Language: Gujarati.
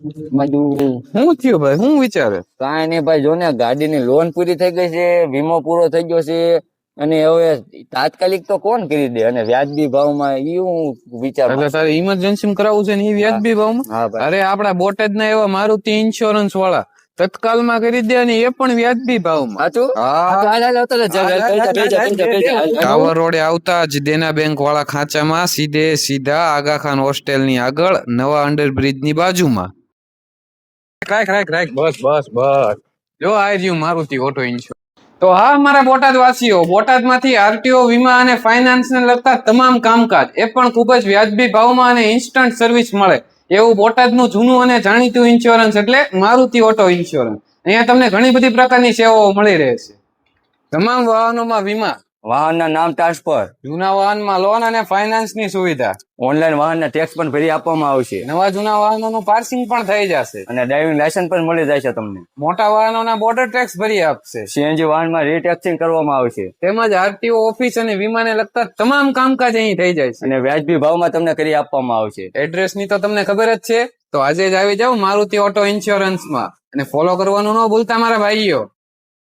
શું થયું ભાઈ, શું વિચારે? કાંઈ નહીં ભાઈ, જો ને ગાડીની લોન પૂરી થઈ ગઈ છે, વીમો પૂરો થઈ ગયો છે, અને હવે તાત્કાલિક તો કોણ કરી દે, અને વ્યાજબી ભાવમાં ઈ હું વિચાર. એટલે તારે ઇમરજન્સી કરાવવું છે ને એ વ્યાજબી ભાવમાં? હા ભાઈ. અરે આપડા બોટાદના એવા મારુતિ ઇન્સ્યોરન્સ વાળા તત્કાલમાં કરી દે, અને એ પણ વ્યાજબી ભાવમાં. સાચું? ટાવર રોડે આવતા જ દેના બેંક વાળા ખાંચામાં સીધા આગા ખાન હોસ્ટેલ ની આગળ નવા અંડરબ્રિજ ની બાજુમાં. બસ જો આ રહ્યું મારુતિ ઓટો ઇન્સ્યોરન્સ. તો હા મારા બોટાદ વાસીઓ, બોટાદમાંથી આરટીઓ, વીમા અને ફાઇનાન્સ ને લગતા તમામ કામકાજ એ પણ ખૂબ જ વ્યાજબી ભાવમાં અને ઇન્સ્ટન્ટ સર્વિસ મળે એવું બોટાદનું જૂનું અને જાણીતું ઇન્સ્યોરન્સ એટલે મારુતિ ઓટો ઇન્સ્યોરન્સ. અહીંયા તમને ઘણી બધી પ્રકારની સેવાઓ મળી રહે છે. તમામ વાહનોમાં વીમા, વાહનના નામ ટ્રાન્સફર, જૂના વાહનમાં લોન અને ફાઇનાન્સ ની સુવિધા, ઓનલાઈન વાહનના ટેક્સ પણ ભરી આપવામાં આવશે, નવા જૂના વાહનોનું પાર્સિંગ પણ થઈ જશે, અને ડ્રાઇવિંગ લાયસન્સ પણ મળી જાય છે તમને. મોટા વાહનોના બોર્ડર ટેક્સ ભરી આપશે, સીએનજી વાહનમાં રીટેક્સિંગ કરવામાં આવશે, તેમજ આરટીઓ ઓફિસ અને વીમાને લગતા તમામ કામકાજ અહીં થઈ જાય છે, અને વ્યાજબી ભાવમાં તમને કરી આપવામાં આવશે. એડ્રેસ ની તો તમને ખબર જ છે, તો આજે જ આવી જાવ મારુતિ ઓટો ઇન્સ્યોરન્સમાં, અને ફોલો કરવાનું ન ભૂલતા મારા ભાઈઓ.